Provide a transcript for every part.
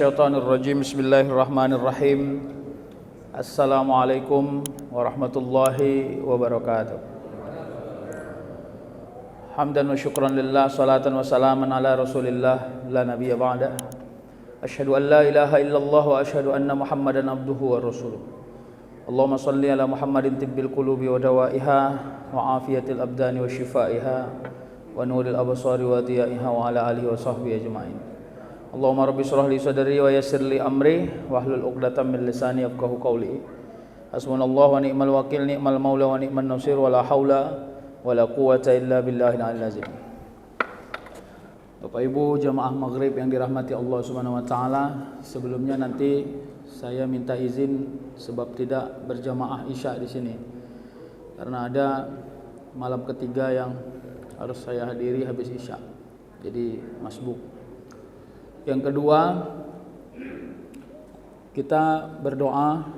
minasyaitonirrajim. Bismillahirrahmanirrahim. Assalamualaikum warahmatullahi wabarakatuh. Hamdan wa syukran lillah, salatan wa salaman ala rasulillah, la nabiyya ba'da. Asyhadu an la ilaha illallah wa asyhadu anna muhammadan abduhu wa rasuluh. Allahumma salli ala Muhammadin tibbil qulubi wa dawaiha wa afiyatil abdani wa shifaiha wa nuril absari wa diyaiha wa ala alihi wa sahbihi ajma'in. Allahumma rabbi shrah li sadri wa yassir li amri wahlul 'uqdatam min lisani yafqahu qawli. Hasbunallahu wa ni'mal wakil, ni'mal maula wa ni'man nasir, wa la haula wa la quwwata illa billahil 'aliyyil azim. Bapak Ibu jamaah maghrib yang dirahmati Allah Subhanahu wa taala, sebelumnya nanti saya minta izin sebab tidak berjamaah Isya di sini. Karena ada malam ketiga yang harus saya hadiri habis Isya. Jadi masbuk. Yang kedua, kita berdoa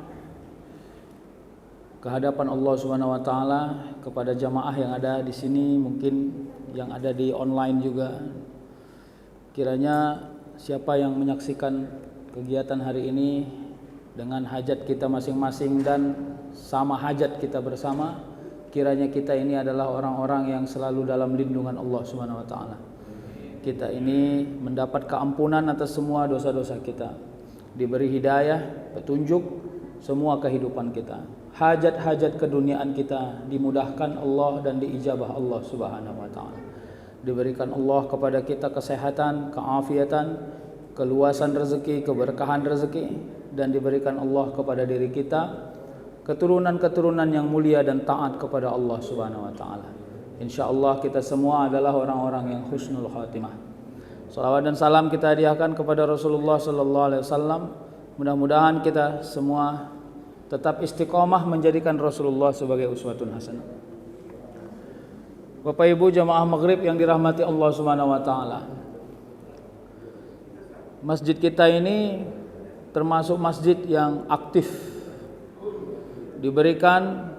ke hadapan Allah Subhanahu wa taala kepada jamaah yang ada di sini, mungkin yang ada di online juga. Kiranya siapa yang menyaksikan kegiatan hari ini dengan hajat kita masing-masing dan sama hajat kita bersama, kiranya kita ini adalah orang-orang yang selalu dalam lindungan Allah Subhanahu wa taala. Kita ini mendapat keampunan atas semua dosa-dosa kita, diberi hidayah, petunjuk semua kehidupan kita. Hajat-hajat keduniaan kita dimudahkan Allah dan diijabah Allah Subhanahu wa taala. Diberikan Allah kepada kita kesehatan, keafiatan, keluasan rezeki, keberkahan rezeki, dan diberikan Allah kepada diri kita keturunan-keturunan yang mulia dan taat kepada Allah Subhanahu wa taala. Insyaallah kita semua adalah orang-orang yang husnul khatimah. Salawat dan salam kita hadiahkan kepada Rasulullah sallallahu alaihi wasallam. Mudah-mudahan kita semua tetap istiqomah menjadikan Rasulullah sebagai uswatun hasanah. Bapak Ibu jamaah maghrib yang dirahmati Allah Subhanahu wa taala. Masjid kita ini termasuk masjid yang aktif, diberikan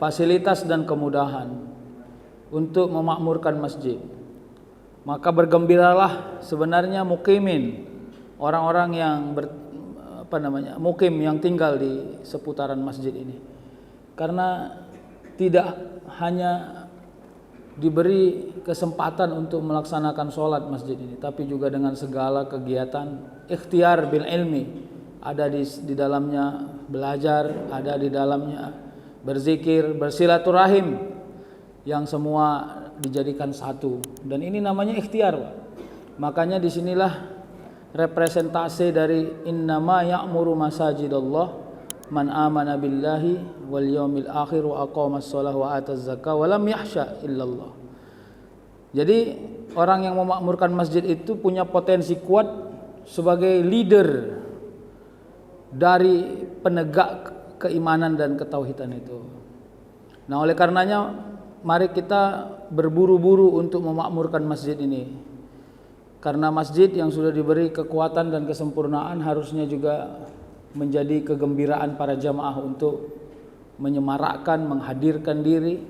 fasilitas dan kemudahan untuk memakmurkan masjid. Maka bergembiralah sebenarnya mukimin, orang-orang yang mukim yang tinggal di seputaran masjid ini. Karena tidak hanya diberi kesempatan untuk melaksanakan sholat masjid ini, tapi juga dengan segala kegiatan ikhtiar bil ilmi. Ada di dalamnya belajar, ada di dalamnya berzikir, bersilaturahim, yang semua dijadikan satu. Dan ini namanya ikhtiar, Pak. Makanya disinilah representasi dari innama ya'muru masajidallah man amana billahi wal yaumil akhir wa aqamas shalah wa ataz zakah wa lam yahsya illallah. Jadi orang yang memakmurkan masjid itu punya potensi kuat sebagai leader dari penegak keimanan dan ketauhidan itu. Nah, oleh karenanya mari kita berburu-buru untuk memakmurkan masjid ini. Karena masjid yang sudah diberi kekuatan dan kesempurnaan harusnya juga menjadi kegembiraan para jamaah untuk menyemarakkan, menghadirkan diri,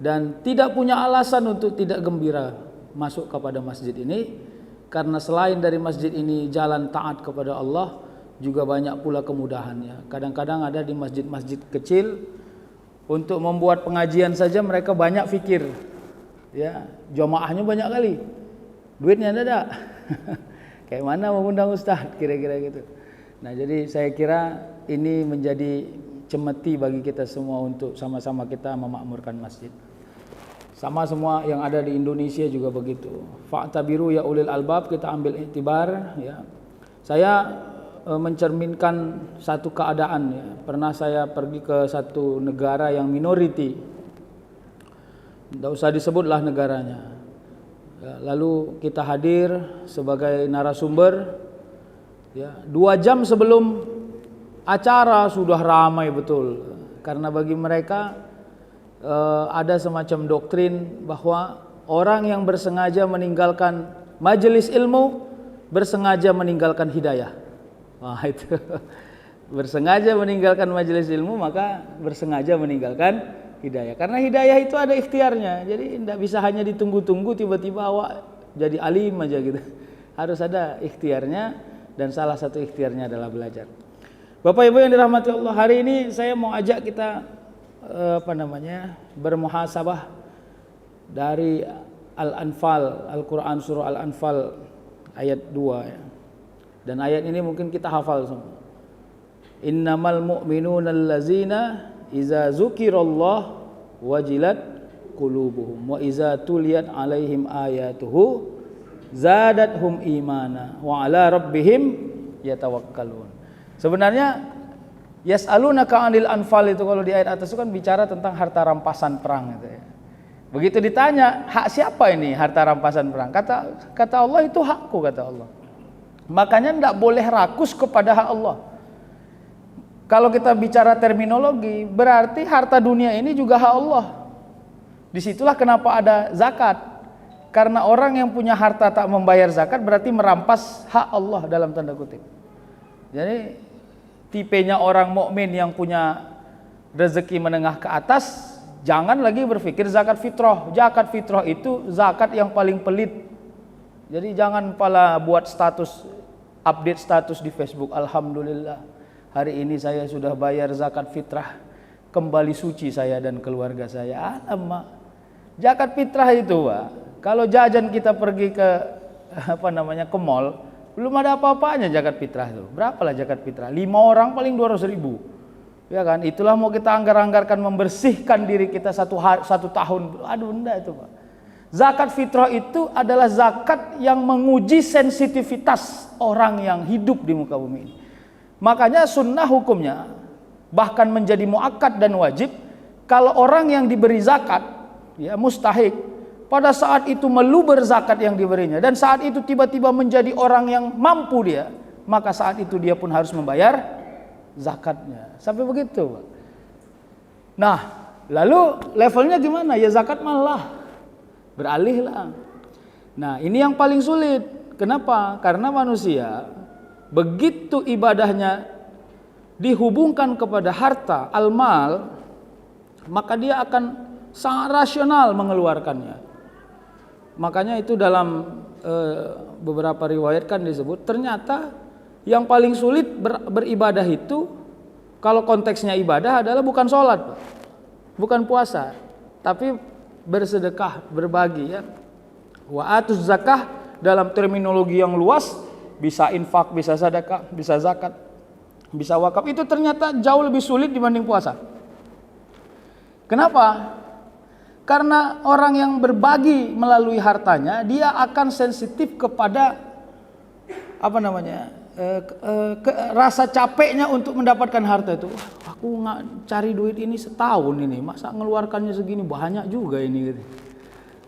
dan tidak punya alasan untuk tidak gembira masuk kepada masjid ini. Karena selain dari masjid ini jalan taat kepada Allah, juga banyak pula kemudahannya. Kadang-kadang ada di masjid-masjid kecil, untuk membuat pengajian saja mereka banyak fikir, ya, jamaahnya banyak kali, duitnya ada, kayak mana mengundang ustaz, kira-kira gitu. Nah, jadi saya kira ini menjadi cemeti bagi kita semua untuk sama-sama kita memakmurkan masjid. Sama semua yang ada di Indonesia juga begitu. Fa'tabiru ya ulil albab, kita ambil iktibar, ya. Saya mencerminkan satu keadaan, ya. Pernah saya pergi ke satu negara yang minoriti, tidak usah disebutlah negaranya, ya, lalu kita hadir sebagai narasumber, ya, 2 jam sebelum acara sudah ramai betul. Karena bagi mereka ada semacam doktrin bahwa orang yang bersengaja meninggalkan majelis ilmu bersengaja meninggalkan hidayah. Wah, itu bersengaja meninggalkan majelis ilmu maka bersengaja meninggalkan hidayah. Karena hidayah itu ada ikhtiarnya. Jadi tidak bisa hanya ditunggu-tunggu tiba-tiba awak jadi alim aja gitu. Harus ada ikhtiarnya dan salah satu ikhtiarnya adalah belajar. Bapak Ibu yang dirahmati Allah, hari ini saya mau ajak kita bermuhasabah dari Al-Anfal, Al-Quran surah Al-Anfal ayat 2 ya. Dan ayat ini mungkin kita hafal semua. Innamal mu'minuna allazina iza zukirallah wajilat qulubuhum wa iza tuliyat alaihim ayatuhu zadathum imana wa ala rabbihim yatawakkalun. Sebenarnya yas'alunaka 'anil anfal itu kalau di ayat atas itu kan bicara tentang harta rampasan perang gitu ya. Begitu ditanya, hak siapa ini harta rampasan perang? Kata Allah, itu hakku, kata Allah. Makanya tidak boleh rakus kepada hak Allah. Kalau kita bicara terminologi, berarti harta dunia ini juga hak Allah. Disitulah kenapa ada zakat. Karena orang yang punya harta tak membayar zakat berarti merampas hak Allah dalam tanda kutip. Jadi tipenya orang mukmin yang punya rezeki menengah ke atas, jangan lagi berpikir zakat fitrah. Zakat fitrah itu zakat yang paling pelit. Jadi jangan pala buat status, update status di Facebook, alhamdulillah hari ini saya sudah bayar zakat fitrah, kembali suci saya dan keluarga saya. Alamak, zakat fitrah itu Pak, kalau jajan kita pergi ke ke mall, belum ada apa-apanya zakat fitrah itu. Berapalah zakat fitrah? 5 orang paling 200.000. Ya kan? Itulah mau kita anggar-anggarkan membersihkan diri kita satu tahun. Aduh enggak itu Pak. Zakat fitrah itu adalah zakat yang menguji sensitivitas orang yang hidup di muka bumi ini. Makanya sunnah hukumnya bahkan menjadi muakkad dan wajib kalau orang yang diberi zakat ya mustahik pada saat itu meluber zakat yang diberinya dan saat itu tiba-tiba menjadi orang yang mampu dia, maka saat itu dia pun harus membayar zakatnya. Sampai begitu Pak. Nah, lalu levelnya gimana? Ya zakat malah beralihlah. Nah, ini yang paling sulit. Kenapa? Karena manusia begitu ibadahnya dihubungkan kepada harta, al-mal, maka dia akan sangat rasional mengeluarkannya. Makanya itu dalam beberapa riwayat kan disebut, ternyata yang paling sulit beribadah itu, kalau konteksnya ibadah adalah bukan sholat, bukan puasa, tapi bersedekah, berbagi ya. Wa atuz zakah dalam terminologi yang luas bisa infak, bisa sedekah, bisa zakat, bisa wakaf. Itu ternyata jauh lebih sulit dibanding puasa. Kenapa? Karena orang yang berbagi melalui hartanya, dia akan sensitif kepada rasa capeknya untuk mendapatkan harta itu. Aku nggak cari duit ini setahun ini, masa ngeluarkannya segini banyak juga ini gitu.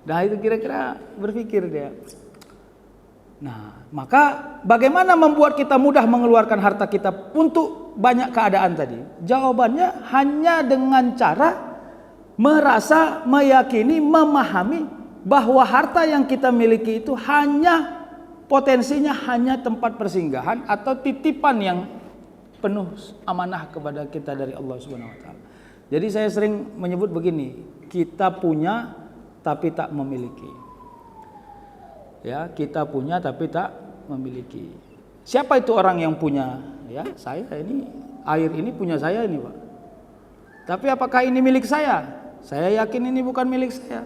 Nah itu kira-kira berpikir dia. Nah maka bagaimana membuat kita mudah mengeluarkan harta kita untuk banyak keadaan tadi? Jawabannya hanya dengan cara merasa, meyakini, memahami bahwa harta yang kita miliki itu hanya potensinya hanya tempat persinggahan atau titipan yang penuh amanah kepada kita dari Allah Subhanahu wa taala. Jadi saya sering menyebut begini, kita punya tapi tak memiliki. Ya, kita punya tapi tak memiliki. Siapa itu orang yang punya? Ya, saya ini, air ini punya saya ini, Pak. Tapi apakah ini milik saya? Saya yakin ini bukan milik saya.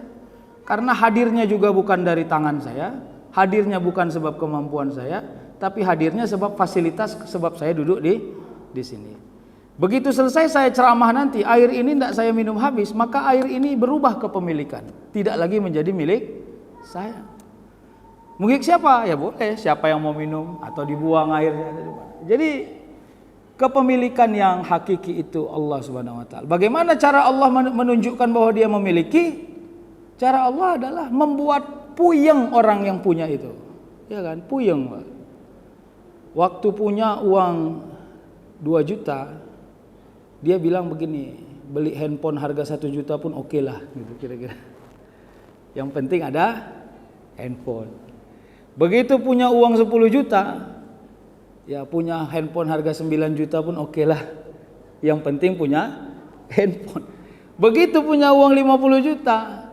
Karena hadirnya juga bukan dari tangan saya. Hadirnya bukan sebab kemampuan saya, tapi hadirnya sebab fasilitas, sebab saya duduk di sini. Begitu selesai saya ceramah nanti, air ini tidak saya minum habis, maka air ini berubah kepemilikan, tidak lagi menjadi milik saya. Milik siapa? Ya boleh, siapa yang mau minum atau dibuang airnya. Jadi kepemilikan yang hakiki itu Allah Subhanahu wa taala. Bagaimana cara Allah menunjukkan bahwa dia memiliki? Cara Allah adalah membuat puyeng orang yang punya itu. Ya kan? Puyeng, Pak. Waktu punya uang 2 juta, dia bilang begini, beli handphone harga 1 juta pun oke lah gitu kira-kira. Yang penting ada handphone. Begitu punya uang 10 juta, ya punya handphone harga 9 juta pun oke lah. Yang penting punya handphone. Begitu punya uang 50 juta,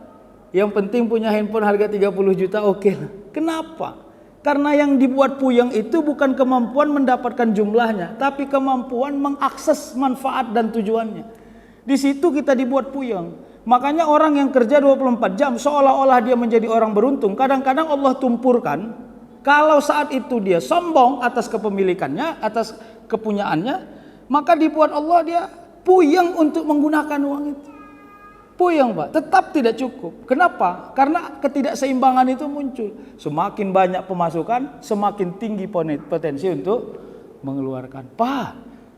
yang penting punya handphone harga 30 juta oke lah. Kenapa? Karena yang dibuat puyeng itu bukan kemampuan mendapatkan jumlahnya, tapi kemampuan mengakses manfaat dan tujuannya. Di situ kita dibuat puyeng. Makanya orang yang kerja 24 jam seolah-olah dia menjadi orang beruntung. Kadang-kadang Allah tumpurkan, kalau saat itu dia sombong atas kepemilikannya, atas kepunyaannya, maka dibuat Allah dia puyeng untuk menggunakan uang itu. Puyeng Pak, tetap tidak cukup. Kenapa? Karena ketidakseimbangan itu muncul. Semakin banyak pemasukan, semakin tinggi potensi untuk mengeluarkan. Pak,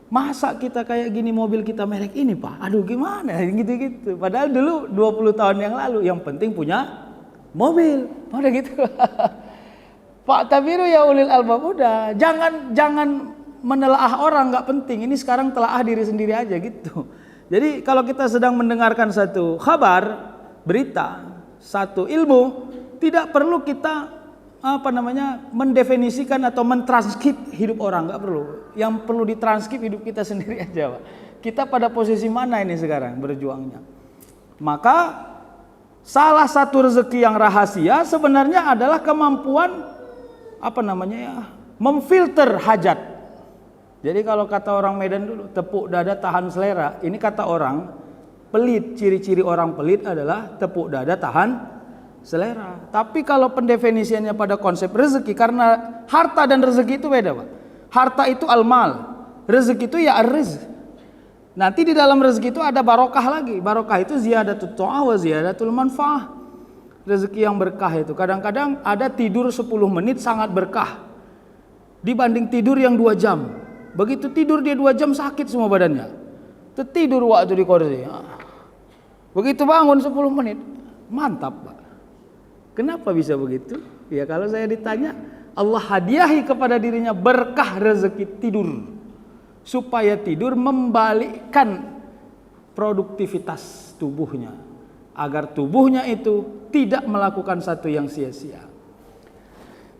masa kita kayak gini mobil kita merek ini Pak? Aduh gimana? Gitu-gitu. Padahal dulu 20 tahun yang lalu yang penting punya mobil. Udah gitu. Pak Tabiru ya ulil albab, udah. Jangan menelaah orang, nggak penting. Ini sekarang telaah diri sendiri aja gitu. Jadi kalau kita sedang mendengarkan satu kabar, berita, satu ilmu, tidak perlu kita mendefinisikan atau mentranskrip hidup orang, nggak perlu. Yang perlu ditranskrip hidup kita sendiri aja, Pak. Kita pada posisi mana ini sekarang berjuangnya? Maka salah satu rezeki yang rahasia sebenarnya adalah kemampuan memfilter hajat. Jadi kalau kata orang Medan dulu, tepuk dada tahan selera. Ini kata orang pelit, ciri-ciri orang pelit adalah tepuk dada tahan selera. Tapi kalau pendefinisiannya pada konsep rezeki, karena harta dan rezeki itu beda Pak. Harta itu al-mal, rezeki itu ya ar-rizq. Nanti di dalam rezeki itu ada barokah lagi. Barokah itu ziyadatul ta'ah wa ziyadatul manfaah. Rezeki yang berkah itu kadang-kadang ada tidur 10 menit sangat berkah dibanding tidur yang 2 jam. Begitu tidur dia 2 jam sakit semua badannya. Tertidur waktu di kursi. Begitu bangun 10 menit, mantap Pak. Kenapa bisa begitu? Ya kalau saya ditanya, Allah hadiahi kepada dirinya berkah rezeki tidur. Supaya tidur membalikkan produktivitas tubuhnya. Agar tubuhnya itu tidak melakukan satu yang sia-sia.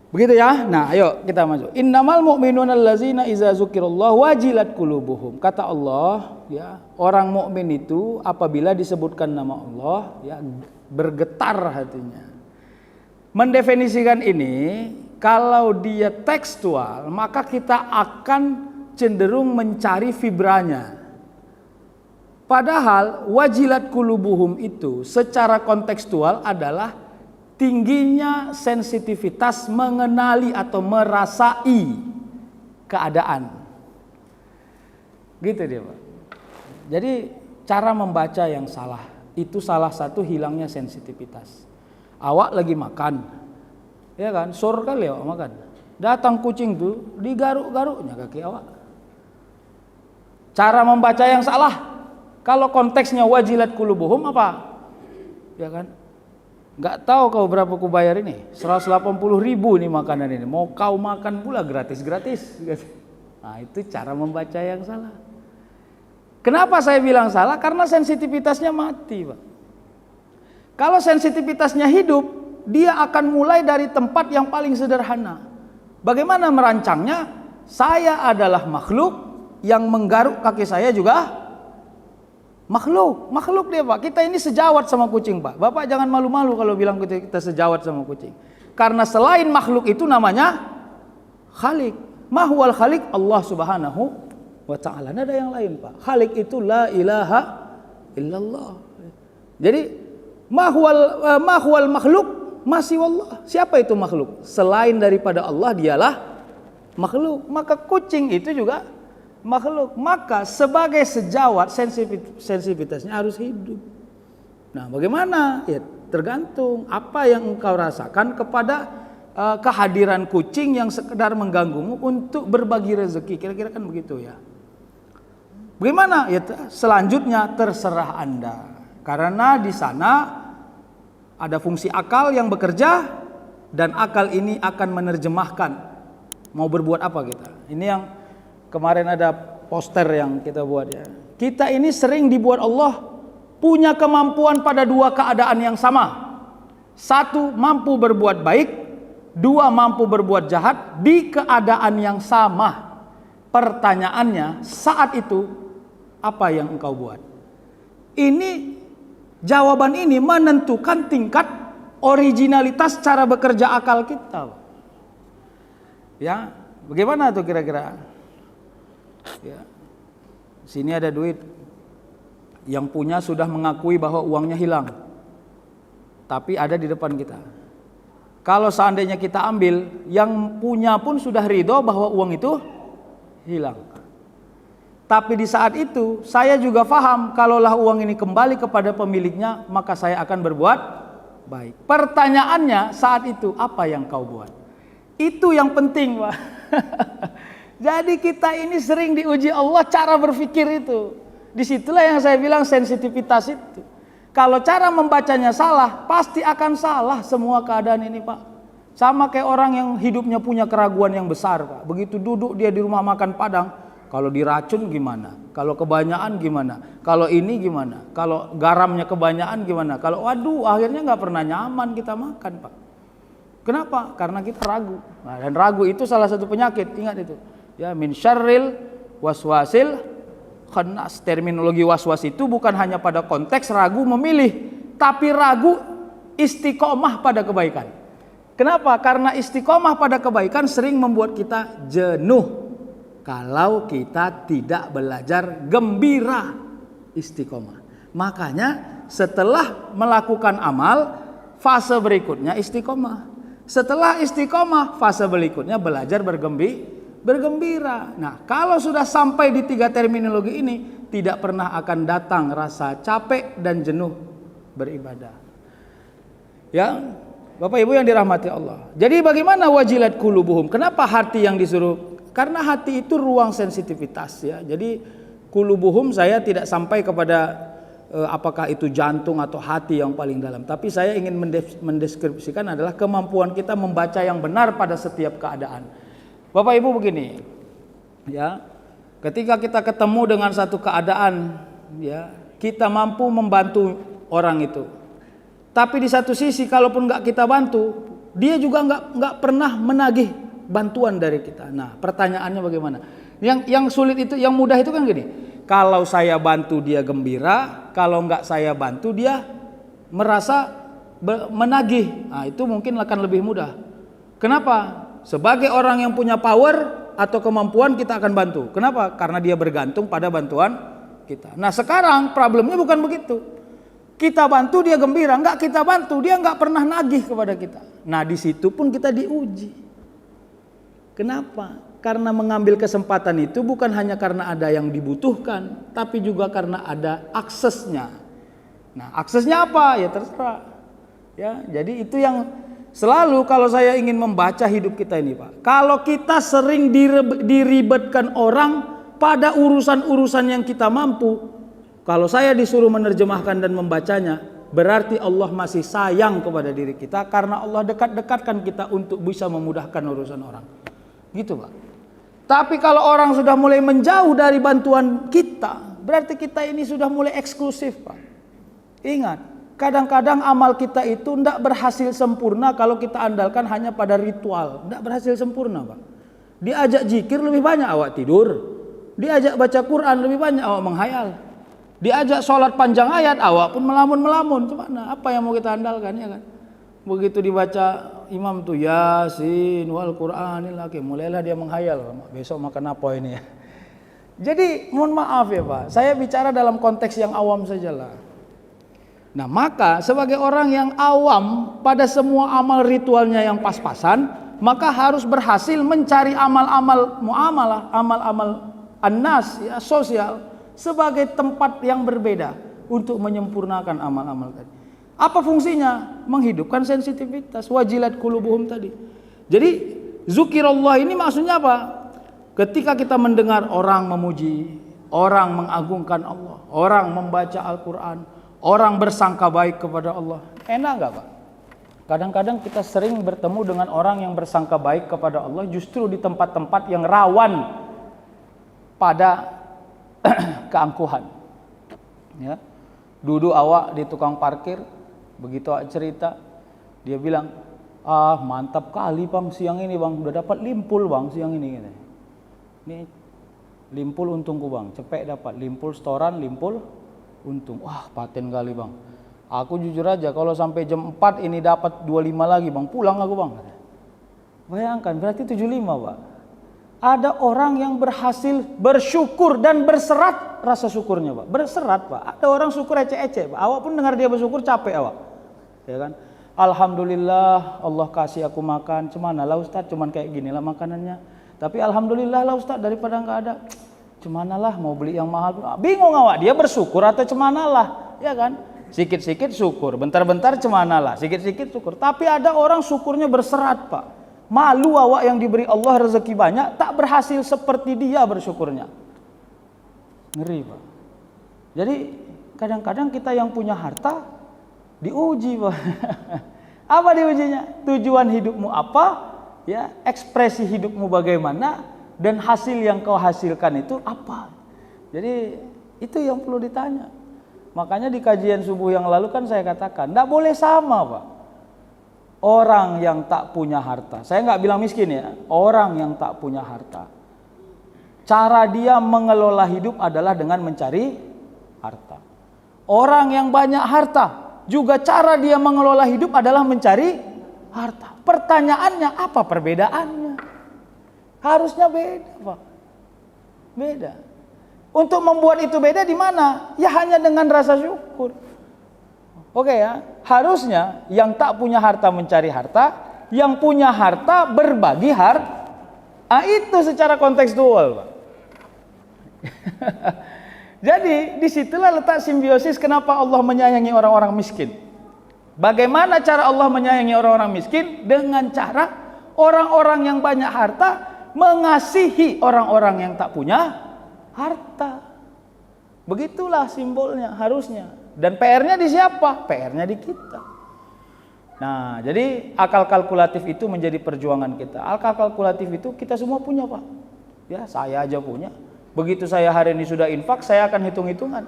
Begitu ya. Nah, ayo kita masuk. Innamal mu'minuna allazina idza dzukirallah wajilat qulubuhum. Kata Allah, ya, orang mukmin itu apabila disebutkan nama Allah, ya, bergetar hatinya. Mendefinisikan ini, kalau dia tekstual, maka kita akan cenderung mencari vibranya. Padahal wajilat qulubuhum itu secara kontekstual adalah tingginya sensitivitas mengenali atau merasai keadaan. Gitu dia Pak. Jadi cara membaca yang salah itu salah satu hilangnya sensitivitas. Awak lagi makan, ya kan, sor kali awak makan. Datang kucing tuh digaruk-garuknya kaki awak. Cara membaca yang salah. Kalau konteksnya wajilat qulubuhum apa? Ya kan? Gak tahu kau berapa ku bayar ini, 180.000 nih makanan ini. Mau kau makan pula gratis-gratis. Nah itu cara membaca yang salah. Kenapa saya bilang salah? Karena sensitivitasnya mati Pak. Kalau sensitivitasnya hidup, dia akan mulai dari tempat yang paling sederhana. Bagaimana merancangnya? Saya adalah makhluk, yang menggaruk kaki saya juga makhluk dia Pak. Kita ini sejawat sama kucing Pak. Bapak jangan malu-malu kalau bilang kita sejawat sama kucing. Karena selain makhluk itu namanya Khalik. Mahwal Khalik Allah Subhanahu wa ta'ala. Ada yang lain Pak. Khalik itu la ilaha illallah. Jadi mahwal makhluk masih Allah. Siapa itu makhluk? Selain daripada Allah dialah makhluk. Maka kucing itu juga makhluk. Maka sebagai sejawat sensitivitasnya harus hidup. Nah bagaimana? Ya tergantung apa yang engkau rasakan kepada kehadiran kucing yang sekedar mengganggumu untuk berbagi rezeki. Kira-kira kan begitu ya. Bagaimana? Ya selanjutnya terserah Anda. Karena di sana ada fungsi akal yang bekerja dan akal ini akan menerjemahkan mau berbuat apa kita. Ini yang kemarin ada poster yang kita buat ya. Kita ini sering dibuat Allah punya kemampuan pada 2 keadaan yang sama. 1 mampu berbuat baik, 2 mampu berbuat jahat di keadaan yang sama. Pertanyaannya saat itu apa yang engkau buat? Jawaban ini menentukan tingkat originalitas cara bekerja akal kita. Ya, bagaimana tuh kira-kira? Ya. Sini ada duit. Yang punya sudah mengakui bahwa uangnya hilang. Tapi ada di depan kita. Kalau seandainya kita ambil, yang punya pun sudah ridho bahwa uang itu hilang. Tapi di saat itu saya juga paham, kalaulah uang ini kembali kepada pemiliknya, maka saya akan berbuat baik. Pertanyaannya saat itu, apa yang kau buat? Itu yang penting, Pak. Jadi kita ini sering diuji Allah cara berpikir itu. Disitulah yang saya bilang sensitivitas itu. Kalau cara membacanya salah, pasti akan salah semua keadaan ini, Pak. Sama kayak orang yang hidupnya punya keraguan yang besar, Pak. Begitu duduk dia di rumah makan Padang, kalau diracun gimana? Kalau kebanyakan gimana? Kalau ini gimana? Kalau garamnya kebanyakan gimana? Kalau waduh, akhirnya nggak pernah nyaman kita makan, Pak. Kenapa? Karena kita ragu. Nah, dan ragu itu salah satu penyakit. Ingat itu. Ya, min syarril waswasil khannas. Terminologi waswas itu bukan hanya pada konteks ragu memilih, tapi ragu istiqomah pada kebaikan. Kenapa? Karena istiqomah pada kebaikan sering membuat kita jenuh kalau kita tidak belajar gembira istiqomah. Makanya setelah melakukan amal, fase berikutnya istiqomah. Setelah istiqomah, fase berikutnya belajar bergembira. Nah, kalau sudah sampai di 3 terminologi ini, tidak pernah akan datang rasa capek dan jenuh beribadah. Ya, Bapak Ibu yang dirahmati Allah. Jadi bagaimana wajilat qulubuhum? Kenapa hati yang disuruh? Karena hati itu ruang sensitivitas, ya. Jadi qulubuhum saya tidak sampai kepada apakah itu jantung atau hati yang paling dalam, tapi saya ingin mendeskripsikan adalah kemampuan kita membaca yang benar pada setiap keadaan. Bapak Ibu begini, ya, ketika kita ketemu dengan satu keadaan, ya, kita mampu membantu orang itu. Tapi di satu sisi, kalaupun nggak kita bantu, dia juga nggak pernah menagih bantuan dari kita. Nah, pertanyaannya bagaimana? Yang sulit itu, yang mudah itu kan gini. Kalau saya bantu dia gembira, kalau nggak saya bantu dia merasa menagih. Nah, itu mungkin akan lebih mudah. Kenapa? Sebagai orang yang punya power atau kemampuan kita akan bantu. Kenapa? Karena dia bergantung pada bantuan kita. Nah, sekarang problemnya bukan begitu. Kita bantu dia gembira, nggak kita bantu dia nggak pernah nagih kepada kita. Nah, di situ pun kita diuji. Kenapa? Karena mengambil kesempatan itu bukan hanya karena ada yang dibutuhkan, tapi juga karena ada aksesnya. Nah, aksesnya apa? Ya terserah. Ya, jadi itu yang selalu kalau saya ingin membaca hidup kita ini, Pak. Kalau kita sering diribetkan orang pada urusan-urusan yang kita mampu, kalau saya disuruh menerjemahkan dan membacanya, berarti Allah masih sayang kepada diri kita karena Allah dekat-dekatkan kita untuk bisa memudahkan urusan orang. Gitu, Pak. Tapi kalau orang sudah mulai menjauh dari bantuan kita, berarti kita ini sudah mulai eksklusif, Pak. Ingat, kadang-kadang amal kita itu tidak berhasil sempurna kalau kita andalkan hanya pada ritual. Tidak berhasil sempurna, Pak. Diajak zikir lebih banyak awak tidur. Diajak baca Quran lebih banyak awak menghayal. Diajak sholat panjang ayat awak pun melamun-melamun. Cuma apa yang mau kita andalkan, ya kan? Begitu dibaca imam tuh Yasin wal Qur'anil Hakim, mulailah dia menghayal, besok makan apa ini ya. Jadi mohon maaf ya Pak, saya bicara dalam konteks yang awam sajalah. Nah, maka sebagai orang yang awam pada semua amal ritualnya yang pas-pasan, maka harus berhasil mencari amal-amal muamalah, amal-amal annas, ya, sosial, sebagai tempat yang berbeda untuk menyempurnakan amal-amal tadi. Apa fungsinya? Menghidupkan sensitivitas, wajilat qulubuhum tadi. Jadi zikirullah ini maksudnya apa? Ketika kita mendengar orang memuji, orang mengagungkan Allah, orang membaca Al-Quran, orang bersangka baik kepada Allah, enak gak Pak? Kadang-kadang kita sering bertemu dengan orang yang bersangka baik kepada Allah justru di tempat-tempat yang rawan pada keangkuhan. Ya. Duduk awak di tukang parkir, begitu awak cerita, dia bilang, mantap kali bang siang ini bang, udah dapat limpul bang siang ini. Ini limpul untungku bang, cepet dapat limpul setoran, limpul untung. Wah paten kali bang. Aku jujur aja kalau sampai jam 4 ini dapat 25 lagi bang, pulang aku bang. Bayangkan, berarti 75, Pak. Ada orang yang berhasil bersyukur dan berserat rasa syukurnya, Pak. Berserat, Pak. Ada orang syukur ecek-ecek, Pak. Awak pun dengar dia bersyukur capek awak. Ya kan? Alhamdulillah Allah kasih aku makan. Cemana lah Ustaz, cuman kayak gini lah makanannya. Tapi alhamdulillah lah Ustaz, daripada enggak ada. Cemana lah mau beli yang mahal. Bingung awak, dia bersyukur atau cemana lah, ya kan? Sikit-sikit syukur, bentar-bentar cemana lah, sikit-sikit syukur. Tapi ada orang syukurnya berserat, Pak. Malu awak yang diberi Allah rezeki banyak, tak berhasil seperti dia bersyukurnya. Ngeri, Pak. Jadi kadang-kadang kita yang punya harta diuji, Pak. Apa diujinya? Tujuan hidupmu apa? Ya, ekspresi hidupmu bagaimana, dan hasil yang kau hasilkan itu apa? Jadi itu yang perlu ditanya. Makanya di kajian subuh yang lalu kan saya katakan, tidak boleh sama, Pak. Orang yang tak punya harta, saya nggak bilang miskin ya, orang yang tak punya harta, cara dia mengelola hidup adalah dengan mencari harta. Orang yang banyak harta, juga cara dia mengelola hidup adalah mencari harta. Pertanyaannya, apa perbedaannya? Harusnya beda, Pak. Beda. Untuk membuat itu beda di mana? Ya hanya dengan rasa syukur. Oke ya, harusnya yang tak punya harta mencari harta, yang punya harta berbagi harta. Itu secara kontekstual, Pak. Jadi disitulah letak simbiosis kenapa Allah menyayangi orang-orang miskin. Bagaimana cara Allah menyayangi orang-orang miskin? Dengan cara orang-orang yang banyak harta mengasihi orang-orang yang tak punya harta. Begitulah simbolnya harusnya. Dan PR-nya di siapa? PR-nya di kita. Nah, jadi akal kalkulatif itu menjadi perjuangan kita. Akal kalkulatif itu kita semua punya, Pak. Ya, saya aja punya. Begitu saya hari ini sudah infak, saya akan hitung-hitungan.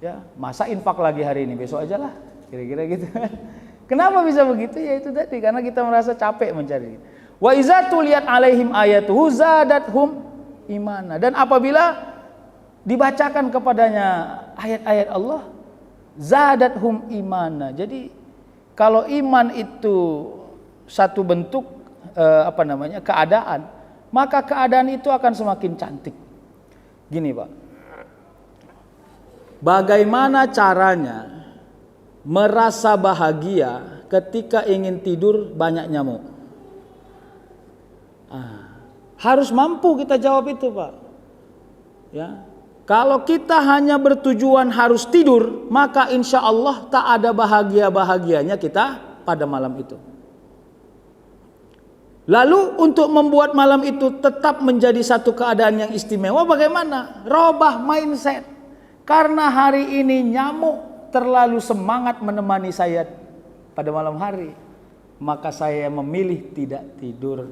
Ya, masa infak lagi hari ini, besok aja lah. Kira-kira gitu. Kenapa bisa begitu? Ya itu tadi, karena kita merasa capek mencari. Wa iza tuliyat alaihim ayatuhu zadathum imana. Dan apabila dibacakan kepadanya ayat-ayat Allah, zadathum imana. Jadi kalau iman itu satu bentuk keadaan, maka keadaan itu akan semakin cantik. Gini, Pak. Bagaimana caranya merasa bahagia ketika ingin tidur banyak nyamuk? Harus mampu kita jawab itu, Pak. Ya. Kalau kita hanya bertujuan harus tidur, maka insya Allah tak ada bahagia-bahagianya kita pada malam itu. Lalu untuk membuat malam itu tetap menjadi satu keadaan yang istimewa, bagaimana? Robah mindset. Karena hari ini nyamuk terlalu semangat menemani saya pada malam hari, maka saya memilih tidak tidur.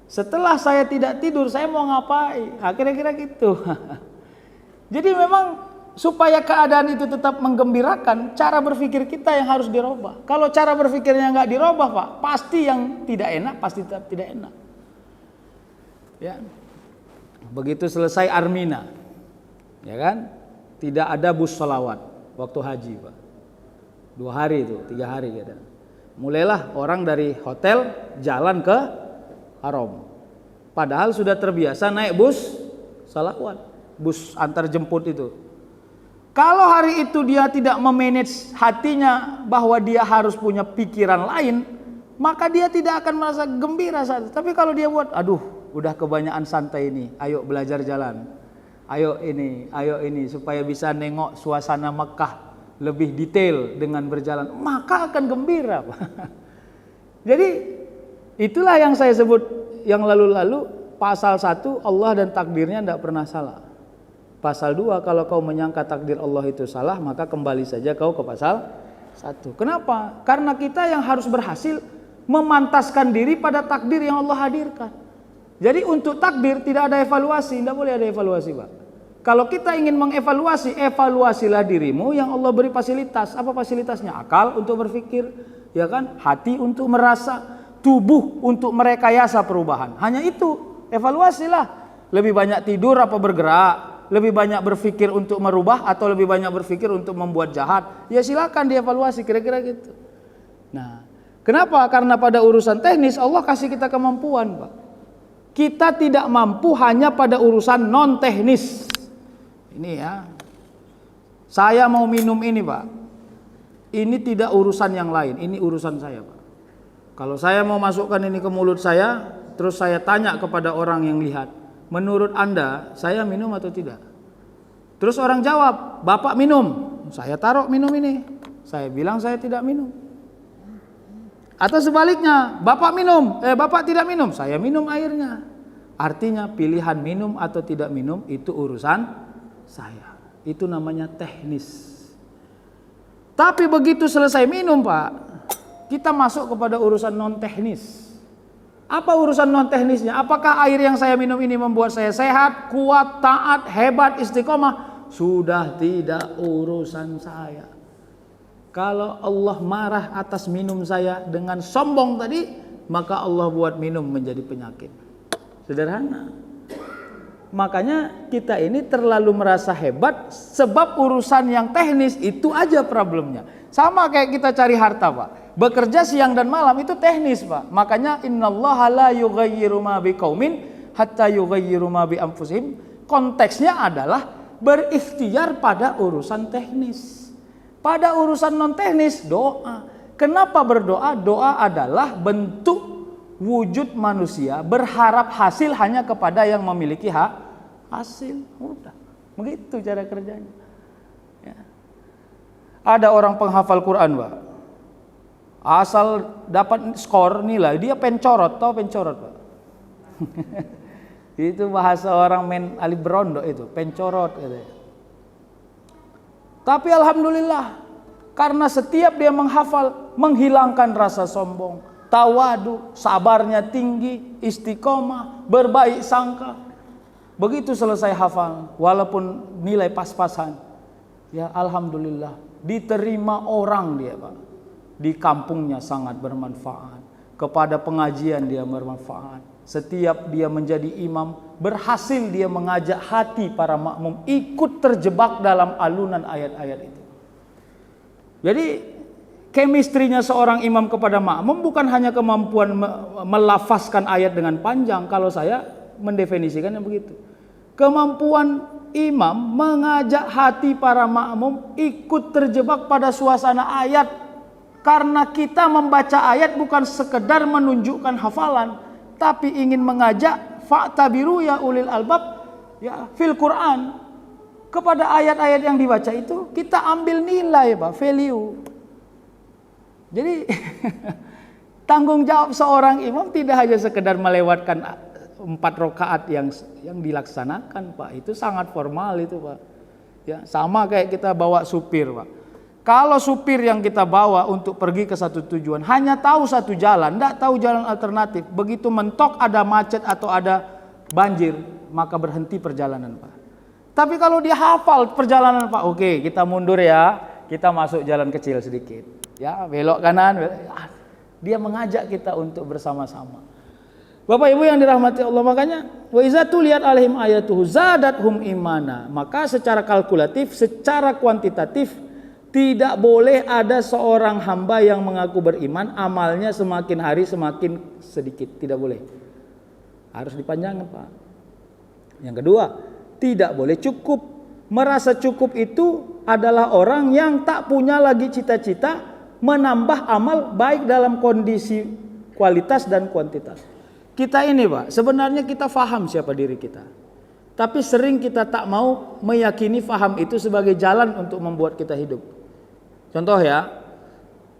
Setelah saya tidak tidur, saya mau ngapain? Kira-kira gitu. Jadi memang supaya keadaan itu tetap menggembirakan, cara berpikir kita yang harus dirubah. Kalau cara berpikirnya nggak dirubah, Pak, pasti yang tidak enak pasti tetap tidak enak. Ya, begitu selesai Armina, ya kan, tidak ada bus sholawat waktu haji, Pak. 2 hari itu, 3 hari ya. Mulailah orang dari hotel jalan ke Haram. Padahal sudah terbiasa naik bus sholawat, bus antar jemput itu. Kalau hari itu dia tidak memanage hatinya bahwa dia harus punya pikiran lain, maka dia tidak akan merasa gembira saat itu. Tapi kalau dia buat, aduh, udah kebanyakan santai ini, ayo belajar jalan, ayo ini, supaya bisa nengok suasana Mekah lebih detail dengan berjalan, maka akan gembira. Jadi itulah yang saya sebut yang lalu-lalu, pasal 1 Allah dan takdirnya tidak pernah salah. Pasal 2, kalau kau menyangka takdir Allah itu salah, maka kembali saja kau ke pasal 1. Kenapa? Karena kita yang harus berhasil memantaskan diri pada takdir yang Allah hadirkan. Jadi untuk takdir tidak ada evaluasi, tidak boleh ada evaluasi, Pak. Kalau kita ingin mengevaluasi, evaluasilah dirimu yang Allah beri fasilitas. Apa fasilitasnya? Akal untuk berpikir, ya kan? Hati untuk merasa, tubuh untuk merekayasa perubahan. Hanya itu, evaluasilah. Lebih banyak tidur apa bergerak? Lebih banyak berpikir untuk merubah atau lebih banyak berpikir untuk membuat jahat? Ya silakan dievaluasi, kira-kira gitu. Nah, Kenapa? Karena pada urusan teknis Allah kasih kita kemampuan, Pak. Kita tidak mampu hanya pada urusan non teknis. Ini ya. Saya mau minum ini, Pak. Ini tidak urusan yang lain, ini urusan saya, Pak. Kalau saya mau masukkan ini ke mulut saya, terus saya tanya kepada orang yang lihat, menurut Anda saya minum atau tidak? Terus orang jawab, Bapak minum. Saya taruh minum ini. Saya bilang saya tidak minum. Atau sebaliknya, Bapak minum, Bapak tidak minum, saya minum airnya. Artinya pilihan minum atau tidak minum itu urusan saya. Itu namanya teknis. Tapi begitu selesai minum, Pak, kita masuk kepada urusan non teknis. Apa urusan non teknisnya? Apakah air yang saya minum ini membuat saya sehat, kuat, taat, hebat, istiqomah? Sudah tidak urusan saya. Kalau Allah marah atas minum saya dengan sombong tadi, maka Allah buat minum menjadi penyakit. Sederhana. Makanya kita ini terlalu merasa hebat sebab urusan yang teknis itu aja problemnya. Sama kayak kita cari harta, Pak. Bekerja siang dan malam itu teknis, Pak. Makanya innallaha la yughayyiru ma biqaumin hatta yughayyiru ma bi anfusihim. Konteksnya adalah berikhtiar pada urusan teknis. Pada urusan non teknis doa. Kenapa berdoa? Doa adalah bentuk wujud manusia berharap hasil hanya kepada yang memiliki hasil. Udah, begitu cara kerjanya. Ya. Ada orang penghafal Quran, Pak. Asal dapat skor nilai, dia pencorot, tahu pencorot, Pak? Itu bahasa orang main alif berondok itu, pencorot gitu. Tapi alhamdulillah, karena setiap dia menghafal, menghilangkan rasa sombong, tawadu, sabarnya tinggi, istiqomah, berbaik sangka. Begitu selesai hafal, walaupun nilai pas-pasan, ya alhamdulillah, diterima orang dia, Pak. Di kampungnya sangat bermanfaat. Kepada pengajian dia bermanfaat. Setiap dia menjadi imam, berhasil dia mengajak hati para makmum ikut terjebak dalam alunan ayat-ayat itu. Jadi chemistry-nya seorang imam kepada makmum bukan hanya kemampuan melafazkan ayat dengan panjang. Kalau saya mendefinisikannya begitu. Kemampuan imam mengajak hati para makmum ikut terjebak pada suasana ayat. Karena kita membaca ayat bukan sekedar menunjukkan hafalan, tapi ingin mengajak fa'tabiru ya ulil albab ya fil Quran. Kepada ayat-ayat yang dibaca itu kita ambil nilai, Pak, value. Jadi tanggung jawab seorang imam tidak hanya sekedar melewatkan 4 rakaat yang dilaksanakan, Pak. Itu sangat formal itu, Pak. Ya, sama kayak kita bawa supir, Pak. Kalau supir yang kita bawa untuk pergi ke satu tujuan hanya tahu satu jalan, tidak tahu jalan alternatif, begitu mentok ada macet atau ada banjir, maka berhenti perjalanan, Pak. Tapi kalau dia hafal perjalanan, Pak, oke, kita mundur ya, kita masuk jalan kecil sedikit, ya, belok kanan, dia mengajak kita untuk bersama-sama. Bapak Ibu yang dirahmati Allah, makanya wa iza tuliyat alaihim ayatuhu zadathum imana. Maka secara kalkulatif, secara kuantitatif, tidak boleh ada seorang hamba yang mengaku beriman, amalnya semakin hari semakin sedikit. Tidak boleh. Harus dipanjangkan, Pak. Yang kedua, tidak boleh cukup. Merasa cukup itu adalah orang yang tak punya lagi cita-cita menambah amal baik dalam kondisi kualitas dan kuantitas. Kita ini, Pak, sebenarnya kita faham siapa diri kita. Tapi sering kita tak mau meyakini faham itu sebagai jalan untuk membuat kita hidup. Contoh ya,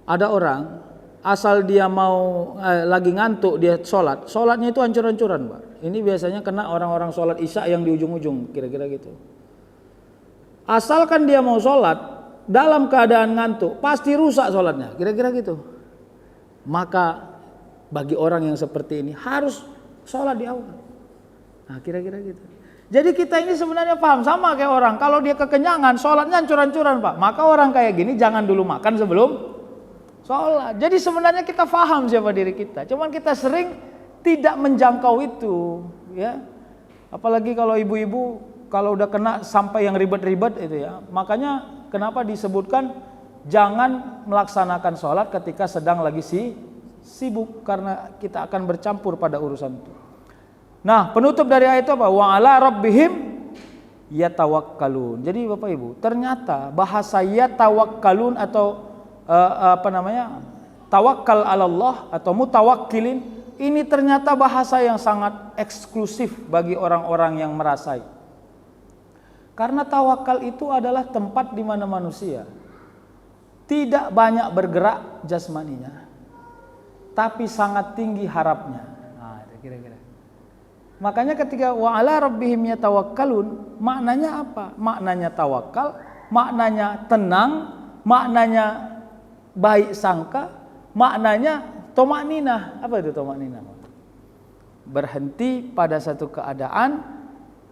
ada orang asal dia mau lagi ngantuk dia sholatnya itu hancur-hancuran, Pak. Ini biasanya kena orang-orang sholat isya yang di ujung-ujung, kira-kira gitu. Asalkan dia mau sholat dalam keadaan ngantuk, pasti rusak sholatnya, kira-kira gitu. Maka bagi orang yang seperti ini harus sholat di awal. Nah, kira-kira gitu. Jadi kita ini sebenarnya paham sama kayak orang. Kalau dia kekenyangan, sholatnya hancur-hancuran, Pak. Maka orang kayak gini jangan dulu makan sebelum sholat. Jadi sebenarnya kita paham siapa diri kita. Cuman kita sering tidak menjangkau itu, ya. Apalagi kalau ibu-ibu kalau udah kena sampai yang ribet-ribet itu ya. Makanya kenapa disebutkan jangan melaksanakan sholat ketika sedang lagi sibuk karena kita akan bercampur pada urusan itu. Nah, penutup dari ayat itu apa? Wa 'ala rabbihim yatawakkalun. Jadi Bapak Ibu, ternyata bahasa yatawakkalun atau tawakkal 'ala Allah atau mutawakkilin ini ternyata bahasa yang sangat eksklusif bagi orang-orang yang merasai. Karena tawakal itu adalah tempat di mana manusia tidak banyak bergerak jasmaninya, tapi sangat tinggi harapnya. Nah, kira-kira. Makanya ketika wa 'ala rabbihim yatawakkalun, maknanya apa? Maknanya tawakal, maknanya tenang, maknanya baik sangka, maknanya tomakninah. Apa itu tomakninah? Berhenti pada satu keadaan,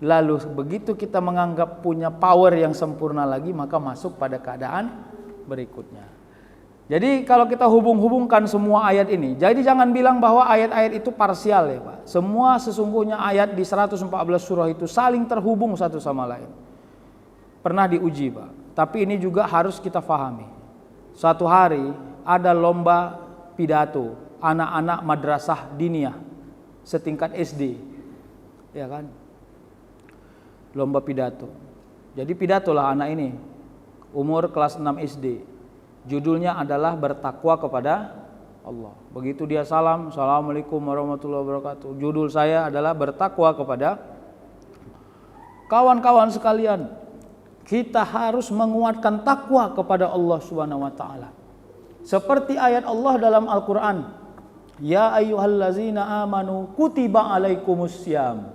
lalu begitu kita menganggap punya power yang sempurna lagi, maka masuk pada keadaan berikutnya. Jadi kalau kita hubung-hubungkan semua ayat ini, jadi jangan bilang bahwa ayat-ayat itu parsial ya Pak. Semua sesungguhnya ayat di 114 surah itu saling terhubung satu sama lain. Pernah diuji Pak. Tapi ini juga harus kita fahami. Suatu hari ada lomba pidato anak-anak madrasah diniyah setingkat SD. Ya kan? Lomba pidato. Jadi pidatolah anak ini umur kelas 6 SD. Judulnya adalah bertakwa kepada Allah. Begitu dia salam, Assalamualaikum warahmatullahi wabarakatuh. Judul saya adalah bertakwa kepada. Kawan-kawan sekalian, kita harus menguatkan takwa kepada Allah Subhanahu wa taala. Seperti ayat Allah dalam Al-Qur'an, ya ayyuhallazina amanu kutiba alaikumussyam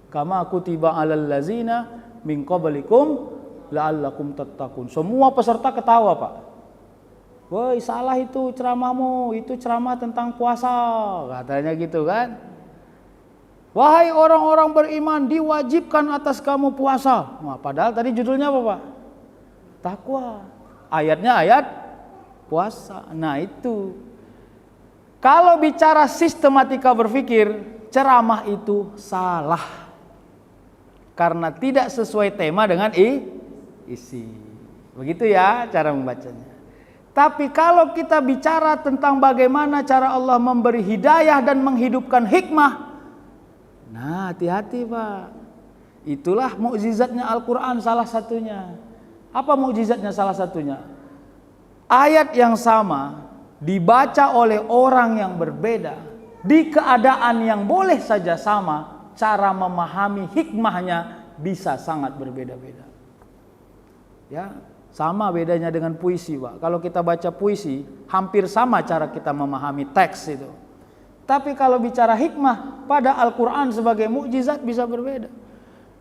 kama kutiba alal ladzina min qablikum la'allakum tattaqun. Semua peserta ketawa Pak. Woi, salah itu ceramahmu, itu ceramah tentang puasa, katanya gitu kan. Wahai orang-orang beriman, diwajibkan atas kamu puasa. Nah, padahal tadi judulnya apa Pak? Takwa. Ayatnya ayat puasa. Nah itu. Kalau bicara sistematika berpikir, ceramah itu salah. Karena tidak sesuai tema dengan isi. Begitu ya cara membacanya. Tapi kalau kita bicara tentang bagaimana cara Allah memberi hidayah dan menghidupkan hikmah, nah hati-hati Pak. Itulah mukjizatnya Al-Quran salah satunya. Apa mukjizatnya salah satunya? Ayat yang sama dibaca oleh orang yang berbeda di keadaan yang boleh saja sama, cara memahami hikmahnya bisa sangat berbeda-beda. Ya, sama bedanya dengan puisi Pak. Kalau kita baca puisi, hampir sama cara kita memahami teks itu. Tapi kalau bicara hikmah pada Al-Quran sebagai mukjizat bisa berbeda.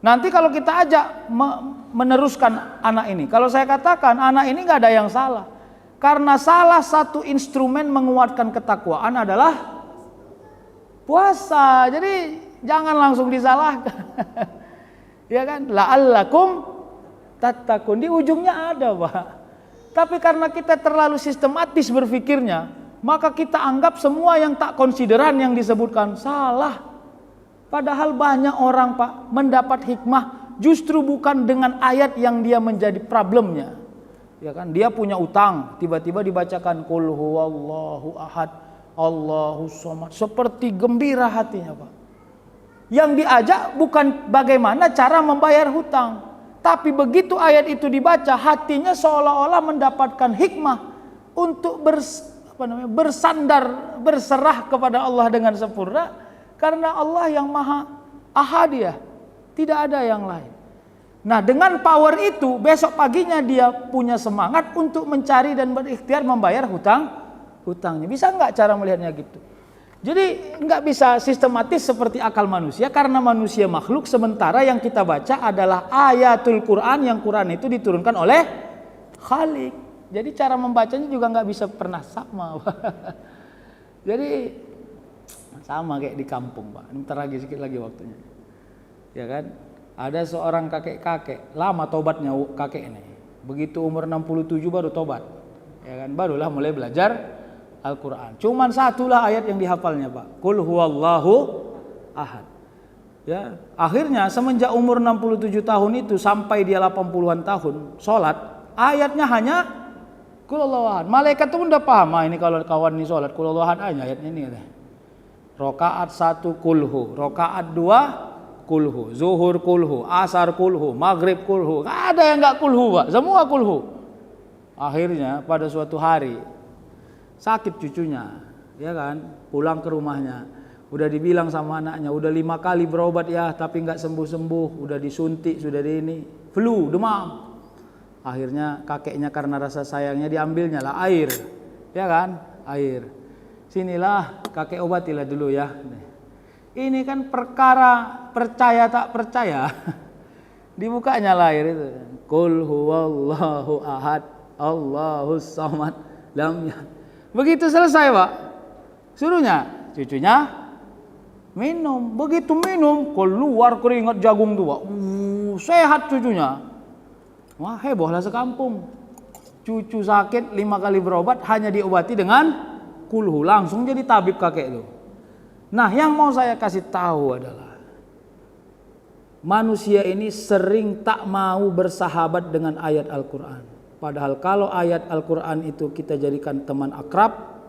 Nanti kalau kita ajak meneruskan anak ini, kalau saya katakan anak ini nggak ada yang salah, karena salah satu instrumen menguatkan ketakwaan adalah puasa. Jadi jangan langsung disalahkan. Ya kan? La'allakum tattaqun, di ujungnya ada Pak. Tapi karena kita terlalu sistematis berpikirnya, maka kita anggap semua yang tak konsideran yang disebutkan salah. Padahal banyak orang Pak mendapat hikmah justru bukan dengan ayat yang dia menjadi problemnya. Ya kan, dia punya utang, tiba-tiba dibacakan qul huwallahu ahad, Allahus somad, seperti gembira hatinya Pak. Yang diajak bukan bagaimana cara membayar hutang, tapi begitu ayat itu dibaca, hatinya seolah-olah mendapatkan hikmah untuk bersandar, berserah kepada Allah dengan sempurna, karena Allah yang maha ahadiyah, tidak ada yang lain. Nah dengan power itu, besok paginya dia punya semangat untuk mencari dan berikhtiar membayar hutangnya. Bisa nggak cara melihatnya gitu? Jadi nggak bisa sistematis seperti akal manusia, karena manusia makhluk, sementara yang kita baca adalah ayatul Quran, yang Quran itu diturunkan oleh Khalik. Jadi cara membacanya juga nggak bisa pernah sama. Jadi sama kayak di kampung Pak. Ntar lagi sedikit lagi waktunya. Ya kan? Ada seorang kakek-kakek, lama tobatnya kakek ini. Begitu umur 67 baru tobat. Ya kan? Barulah mulai belajar Al-Quran. Cuman satulah ayat yang dihafalnya Pak. Qul huwallahu ahad. Ya, akhirnya semenjak umur 67 tahun itu sampai dia 80-an tahun sholat, ayatnya hanya Qul huwallahu ahad. Malaikat itu pun udah paham, ini kalau kawan ini sholat qul huwallahu ahad aja ayatnya ini katanya. Rakaat 1 kulhu, rakaat 2 kulhu, zuhur kulhu, asar kulhu, maghrib kulhu. Nggak ada yang nggak kulhu, Pak. Semua kulhu. Akhirnya pada suatu hari sakit cucunya, ya kan? Pulang ke rumahnya, udah dibilang sama anaknya, udah 5 kali berobat ya, tapi nggak sembuh-sembuh. Udah disuntik, sudah di ini, flu, demam. Akhirnya kakeknya karena rasa sayangnya diambilnya lah air, ya kan? Air. Sinilah kakek obatilah dulu ya. Ini kan perkara percaya tak percaya. Dibukanya lah air itu. Qul huwallahu ahad, Allahus samad, lam yalid. Begitu selesai, Pak. Suruhnya cucunya minum. Begitu minum, keluar keringat jagung tuh, Pak. Sehat cucunya. Wah, hebohlah sekampung. Cucu sakit 5 kali berobat hanya diobati dengan kulhu, langsung jadi tabib kakek itu. Nah, yang mau saya kasih tahu adalah manusia ini sering tak mau bersahabat dengan ayat Al-Quran. Padahal kalau ayat Al-Quran itu kita jadikan teman akrab,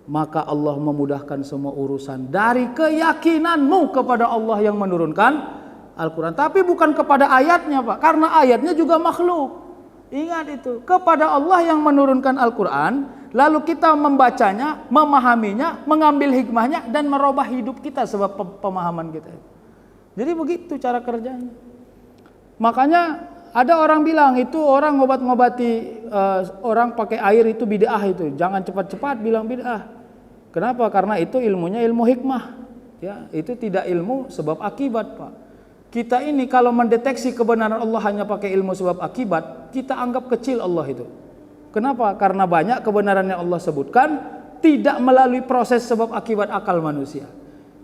maka Allah memudahkan semua urusan dari keyakinanmu kepada Allah yang menurunkan Al-Quran. Tapi bukan kepada ayatnya, Pak, karena ayatnya juga makhluk. Ingat itu, kepada Allah yang menurunkan Al-Quran, lalu kita membacanya, memahaminya, mengambil hikmahnya, dan merubah hidup kita sebab pemahaman kita. Jadi begitu cara kerjanya. Makanya ada orang bilang itu orang ngobat-ngobati orang pakai air itu bid'ah itu. Jangan cepat-cepat bilang bid'ah. Kenapa? Karena itu ilmunya ilmu hikmah. Ya, itu tidak ilmu sebab akibat, Pak. Kita ini kalau mendeteksi kebenaran Allah hanya pakai ilmu sebab akibat, kita anggap kecil Allah itu. Kenapa? Karena banyak kebenaran yang Allah sebutkan tidak melalui proses sebab akibat akal manusia.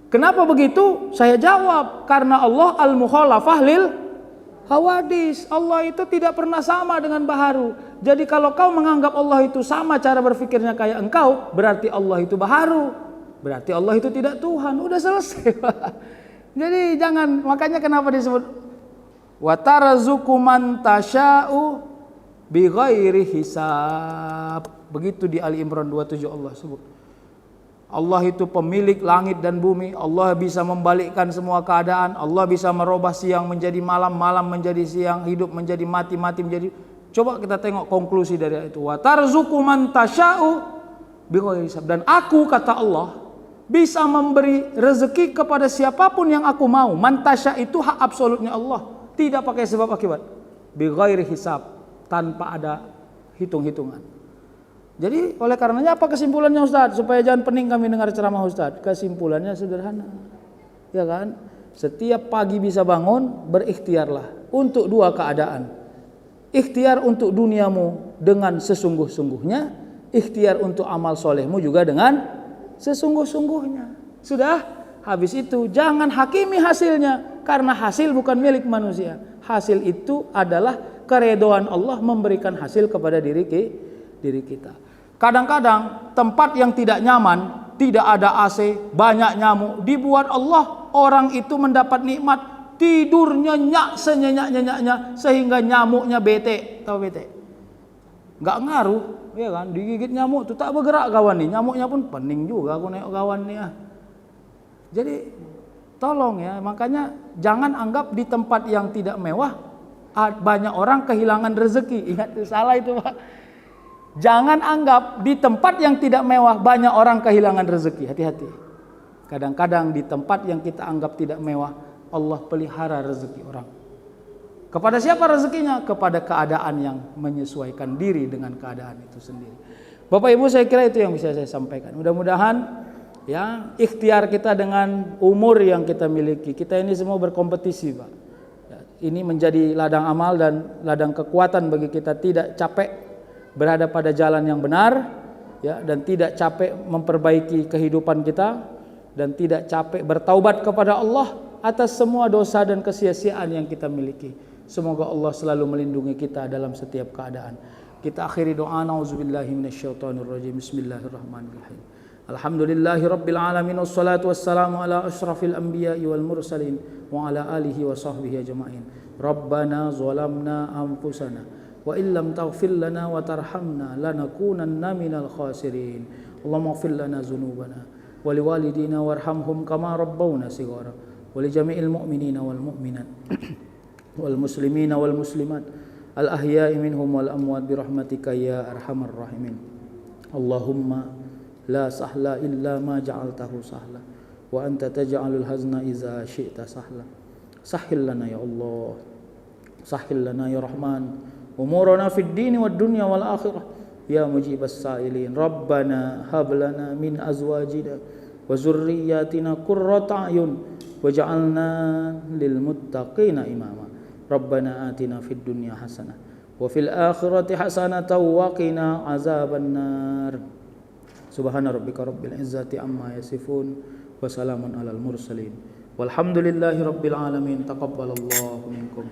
Kenapa begitu? Saya jawab, karena Allah al-mukhalafah lil hawadis. Allah itu tidak pernah sama dengan baharu. Jadi kalau kau menganggap Allah itu sama cara berpikirnya kayak engkau, berarti Allah itu baharu. Berarti Allah itu tidak Tuhan. Udah selesai, Pak. Jadi jangan, makanya kenapa disebut wa tarzuqu man tasya'u bighairi hisab. Begitu di Ali Imran 27 Allah sebut. Allah itu pemilik langit dan bumi. Allah bisa membalikkan semua keadaan. Allah bisa merubah siang menjadi malam, malam menjadi siang, hidup menjadi mati, mati menjadi. Coba kita tengok konklusi dari itu. Wa tarzuqu man tasya'u bighairi hisab. Dan aku, kata Allah, bisa memberi rezeki kepada siapapun yang aku mau. Mantasya itu hak absolutnya Allah, tidak pakai sebab akibat. Bighairi hisab, tanpa ada hitung-hitungan. Jadi oleh karenanya apa kesimpulannya, Ustaz? Supaya jangan pening kami dengar ceramah Ustaz. Kesimpulannya sederhana, ya kan? Setiap pagi bisa bangun, berikhtiarlah untuk 2 keadaan. Ikhtiar untuk duniamu dengan sesungguh-sungguhnya, ikhtiar untuk amal solehmu juga dengan sesungguh-sungguhnya. Sudah, habis itu jangan hakimi hasilnya, karena hasil bukan milik manusia. Hasil itu adalah keredoan Allah memberikan hasil kepada diri kita. Kadang-kadang tempat yang tidak nyaman, tidak ada AC, banyak nyamuk, dibuat Allah orang itu mendapat nikmat tidur nyenyak senyenyak-nyenyaknya sehingga nyamuknya bete. Tahu bete? Nggak ngaruh. Ya kan, digigit nyamuk tuh tak bergerak kawan nih, nyamuknya pun pening juga aku nengok kawan nih ya. Jadi tolong ya, makanya jangan anggap di tempat yang tidak mewah banyak orang kehilangan rezeki. Ingat itu, salah itu, Pak. Jangan anggap di tempat yang tidak mewah banyak orang kehilangan rezeki. Hati-hati. Kadang-kadang di tempat yang kita anggap tidak mewah Allah pelihara rezeki orang. Kepada siapa rezekinya? Kepada keadaan yang menyesuaikan diri dengan keadaan itu sendiri. Bapak Ibu, saya kira itu yang bisa saya sampaikan. Mudah-mudahan ya ikhtiar kita dengan umur yang kita miliki. Kita ini semua berkompetisi, Pak. Ya, ini menjadi ladang amal dan ladang kekuatan bagi kita tidak capek berada pada jalan yang benar, ya, dan tidak capek memperbaiki kehidupan kita, dan tidak capek bertaubat kepada Allah atas semua dosa dan kesia-siaan yang kita miliki. Semoga Allah selalu melindungi kita dalam setiap keadaan. Kita akhiri doa, na'udzubillahi minasyaitonirrajim. Bismillahirrahmanirrahim. Alhamdulillahirabbil alamin, wassalatu wassalamu ala asyrafil anbiya'i wal mursalin wa ala alihi wa sahbihi ajma'in. Rabbana zalamna anfusana wa illam taghfir lana wa tarhamna lanakunanna minal khasirin. Allahumma ighfir lana dzunubana wa liwalidina warhamhum kama rabbawna shighara wa li jami'il mu'minina wal mu'minat wal muslimina wal muslimat al ahya'i minhum wal amwat bi rahmatika ya arhamar rahimin. Allahumma la sahla illa ma ja'altahu sahla wa anta taj'alul hazna idza syi'ta sahla. Sahhil lana ya Allah, sahhil lana ya Rahman umurana fid dini wad dunya wal akhirah ya mujibas sa'ilin. Rabbana hab lana min azwajina wa zurriyyatina qurrata a'yun waj'alna lil muttaqina imama. Rabbana atina fid dunya hasanah wa fil akhirati hasanatan wa qina azaban nar. Subhana rabbika rabbil izzati amma yasifun wa salamun alal mursalin walhamdulillahi rabbil alamin. Taqabbalallahu minkum.